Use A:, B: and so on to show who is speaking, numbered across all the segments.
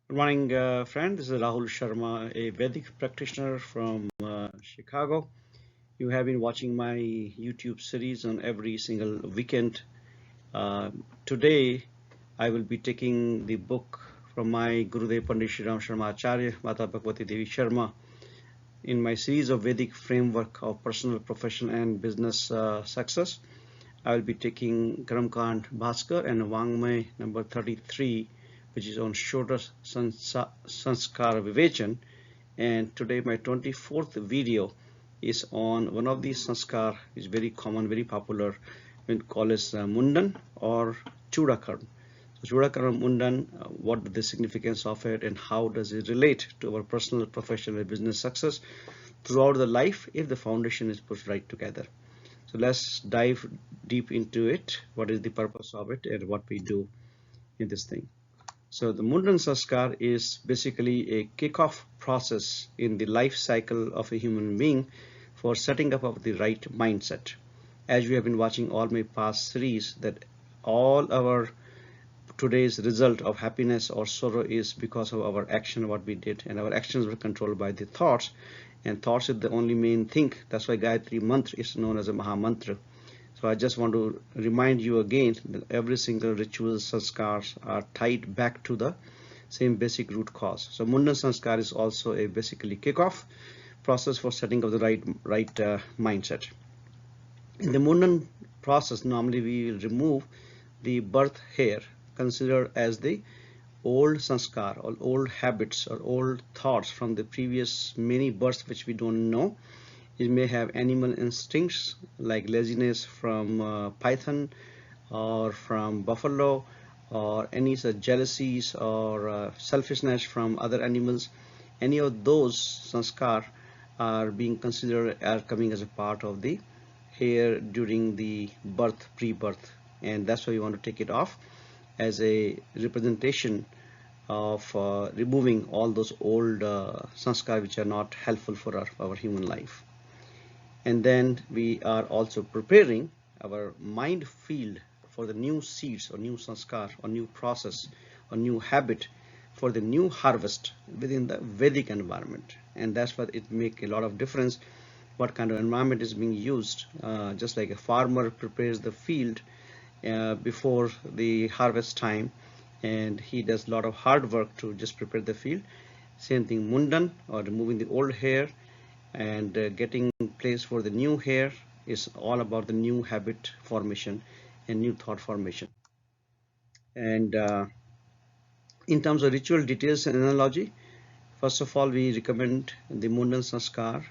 A: Good morning, friend. This is Rahul Sharma, a Vedic practitioner from Chicago. You have been watching my YouTube series on every single weekend. Uh, Today, I will be taking the book from my Gurudev Pandit Shriram Sharma Acharya, Mata Bhagwati Devi Sharma, in my series of Vedic framework of personal, professional, and business success. I will be taking Karamkand Bhaskar and Vangmay number 33, which is on Shodha Sanskar Vivechan. And today my 24th video is on one of these sanskar, is very common, very popular, we call it Mundan or Chudakarm. So Chudakarm Mundan, what the significance of it and how does it relate to our personal, professional, and business success throughout the life if the foundation is put right together. So let's dive deep into it. What is the purpose of it and what we do in this thing? So the Mundan Sanskar is basically a kickoff process in the life cycle of a human being for setting up of the right mindset. As we have been watching all my past series, that all our today's result of happiness or sorrow is because of our action, what we did, and our actions were controlled by the thoughts, and thoughts is the only main thing. That's why Gayatri Mantra is known as a Maha Mantra. So I just want to remind you again that every single ritual sanskars are tied back to the same basic root cause. So Mundan Sanskar is also a basically kickoff process for setting up the right mindset. In the Mundan process, normally we will remove the birth hair, considered as the old sanskar or old habits or old thoughts from the previous many births which we don't know. It may have animal instincts like laziness from python or from buffalo, or any such jealousies or selfishness from other animals. Any of those sanskar are being considered are coming as a part of the hair during the birth, pre-birth, and that's why you want to take it off as a representation of removing all those old sanskar which are not helpful for our human life. And then we are also preparing our mind field for the new seeds or new sanskar or new process or new habit for the new harvest within the Vedic environment. And that's what it make a lot of difference what kind of environment is being used. Just like a farmer prepares the field before the harvest time, and he does a lot of hard work to just prepare the field. Same thing Mundan, or removing the old hair and getting place for the new hair, is all about the new habit formation and new thought formation. And in terms of ritual details and analogy, first of all, we recommend the Mundan Sanskar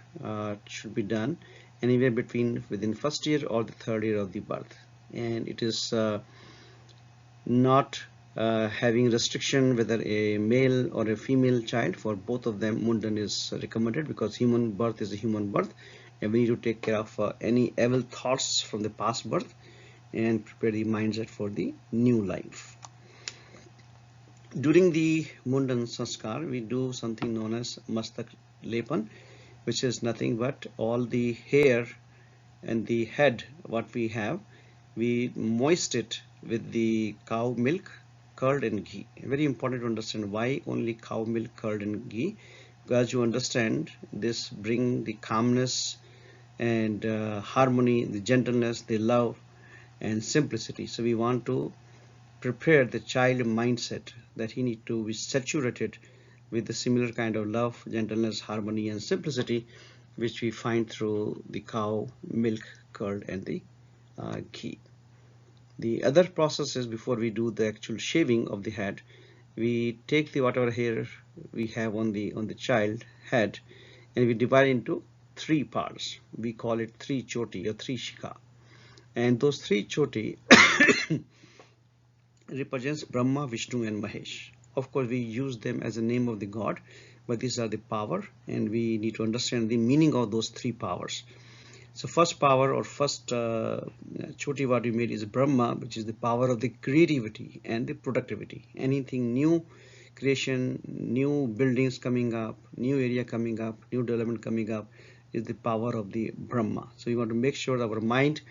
A: should be done anywhere between within first year or the third year of the birth, and it is not having restriction whether a male or a female child. For both of them, Mundan is recommended because human birth is a human birth, and we need to take care of any evil thoughts from the past birth and prepare the mindset for the new life. During the Mundan Sanskar, we do something known as Mastak Lepan, which is nothing but all the hair and the head what we have, we moist it with the cow milk, curd and ghee. Very important to understand why only cow milk, curd and ghee, because you understand this bring the calmness and harmony, the gentleness, the love and simplicity. So we want to prepare the child mindset that he need to be saturated with the similar kind of love, gentleness, harmony and simplicity which we find through the cow milk, curd and the ghee. The other process is before we do the actual shaving of the head, we take the whatever hair we have on the child head and we divide into three parts. We call it three choti or three shika, and those three choti represents Brahma, Vishnu and Mahesh. Of course, we use them as a name of the god, but these are the power, and we need to understand the meaning of those three powers. So first power or first choti what we made is Brahma, which is the power of the creativity and the productivity. Anything new creation, new buildings coming up, new area coming up, new development coming up is the power of the Brahma. So we want to make sure that our mind,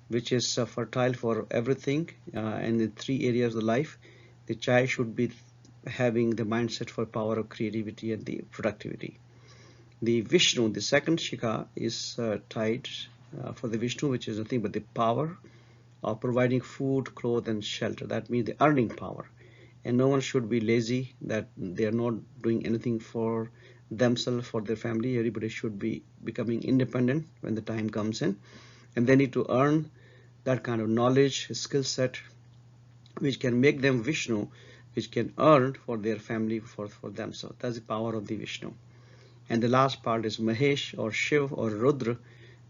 A: which is fertile for everything in the three areas of life, the child should be having the mindset for power of creativity and the productivity. The Vishnu, the second Shikha, is tied for the Vishnu, which is nothing but the power of providing food, clothes, and shelter. That means the earning power. And no one should be lazy that they are not doing anything for themselves, for their family. Everybody should be becoming independent when the time comes in. And they need to earn that kind of knowledge, skill set, which can make them Vishnu, which can earn for their family, for themselves. That's the power of the Vishnu. And the last part is Mahesh or Shiv or Rudra,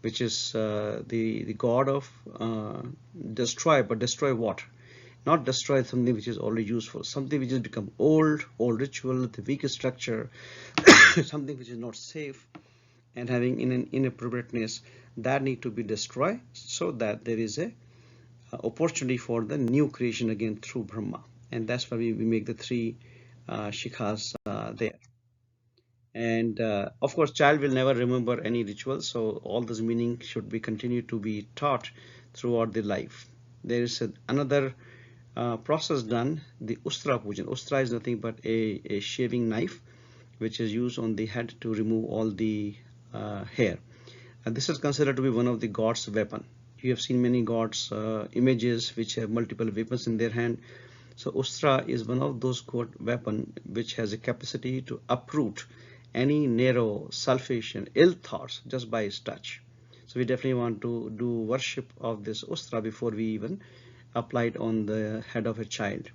A: which is the god of destroy, but destroy what? Not destroy something which is already useful, something which has become old ritual, the weak structure, something which is not safe and having an inappropriateness, that need to be destroyed so that there is a opportunity for the new creation again through Brahma. And that's why we make the three shikhas there. And of course, child will never remember any ritual, so all this meaning should be continued to be taught throughout the life. There is another process done, the Ustra Pujan. Ustra is nothing but a shaving knife which is used on the head to remove all the hair. And this is considered to be one of the gods' weapon. You have seen many gods' images which have multiple weapons in their hand. So Ustra is one of those god weapon which has a capacity to uproot any narrow, selfish, and ill thoughts just by its touch. So we definitely want to do worship of this Ustra before we even apply it on the head of a child.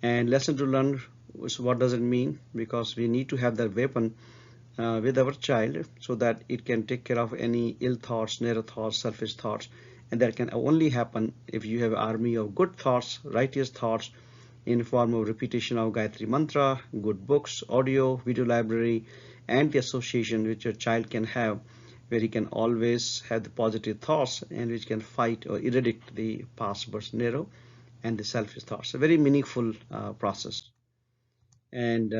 A: And lesson to learn is what does it mean, because we need to have that weapon with our child so that it can take care of any ill thoughts, narrow thoughts, selfish thoughts. And that can only happen if you have an army of good thoughts, righteous thoughts, in form of repetition of Gayatri Mantra, good books, audio, video library, and the association which your child can have, where he can always have the positive thoughts and which can fight or eradicate the past burst narrow and the selfish thoughts. A very meaningful process. And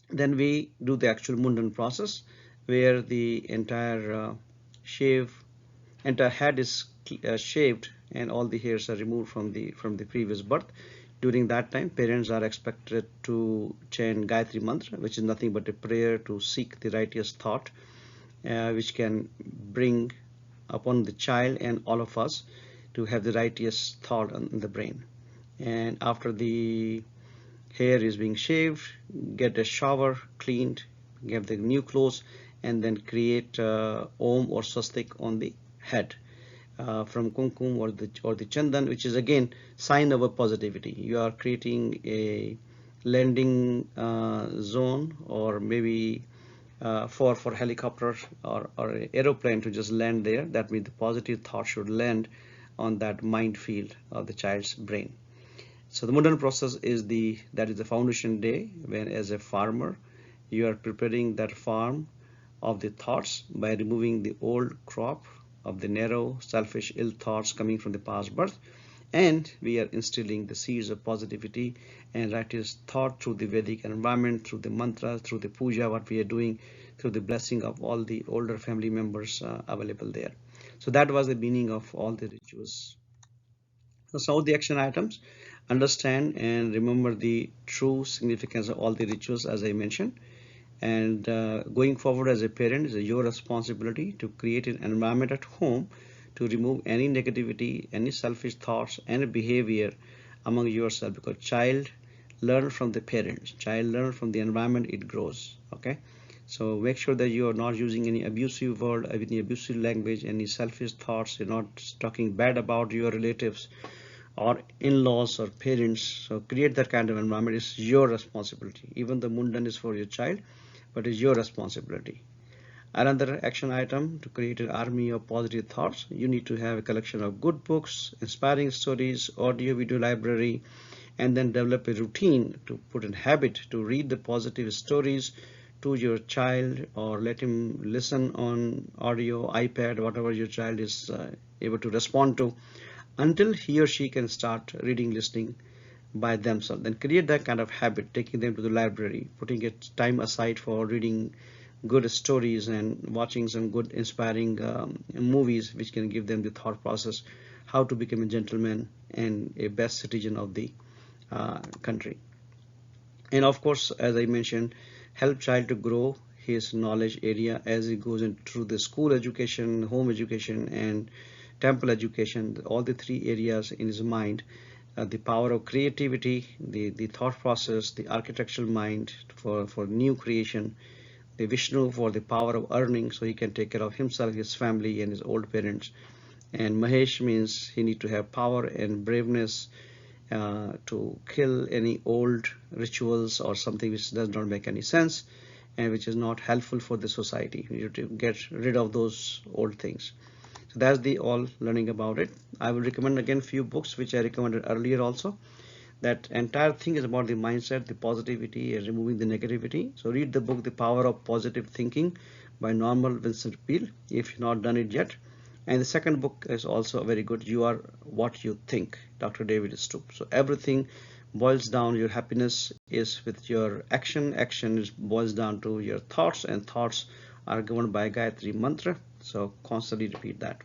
A: then we do the actual Mundan process, where the entire entire head is shaved and all the hairs are removed from the previous birth. During that time, parents are expected to chant Gayatri Mantra, which is nothing but a prayer to seek the righteous thought, which can bring upon the child and all of us to have the righteous thought in the brain. And after the hair is being shaved, get a shower, cleaned, get the new clothes, and then create Om or Swastik on the head. From kumkum or the chandan, which is again sign of a positivity. You are creating a landing zone, or maybe for helicopter or aeroplane to just land there. That means the positive thought should land on that mind field of the child's brain. So the Mundan process is the foundation day, when as a farmer you are preparing that farm of the thoughts by removing the old crop of the narrow, selfish, ill thoughts coming from the past birth, and we are instilling the seeds of positivity and righteous thought through the Vedic environment, through the mantras, through the puja, what we are doing, through the blessing of all the older family members available there. So that was the meaning of all the rituals. So some of the action items: understand and remember the true significance of all the rituals as I mentioned. And going forward as a parent, is your responsibility to create an environment at home to remove any negativity, any selfish thoughts and behavior among yourself, because child learn from the parents, child learn from the environment it grows. Okay, so make sure that you are not using any abusive word, any abusive language, any selfish thoughts. You're not talking bad about your relatives or in-laws or parents. So create that kind of environment. It's your responsibility. Even the Mundan is for your child, but it's your responsibility. Another action item: to create an army of positive thoughts, you need to have a collection of good books, inspiring stories, audio video library, and then develop a routine to put in habit to read the positive stories to your child, or let him listen on audio, iPad, whatever your child is able to respond to, until he or she can start reading, listening by themselves. Then create that kind of habit, taking them to the library, putting it time aside for reading good stories and watching some good inspiring movies which can give them the thought process how to become a gentleman and a best citizen of the country. And of course, as I mentioned, help child to grow his knowledge area as he goes into through the school education, home education, and temple education, all the three areas in his mind. The power of creativity, the thought process, the architectural mind for new creation, the Vishnu for the power of earning so he can take care of himself, his family, and his old parents. And Mahesh means he need to have power and braveness to kill any old rituals or something which does not make any sense and which is not helpful for the society. We need to get rid of those old things. So that's the all learning about it. I will recommend again few books which I recommended earlier also. That entire thing is about the mindset, the positivity, and removing the negativity. So read the book The Power of Positive Thinking by Norman Vincent Peale if you've not done it yet. And the second book is also very good, You Are What You Think, Dr. David Stoop. So everything boils down, your happiness is with your action. Action is boils down to your thoughts, and thoughts are governed by Gayatri Mantra. So constantly repeat that.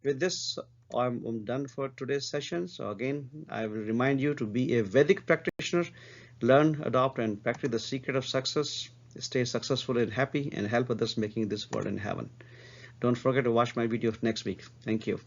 A: With this, I'm done for today's session. So again, I will remind you to be a Vedic practitioner, learn, adopt, and practice the secret of success. Stay successful and happy, and help others making this world in heaven. Don't forget to watch my video next week. Thank you.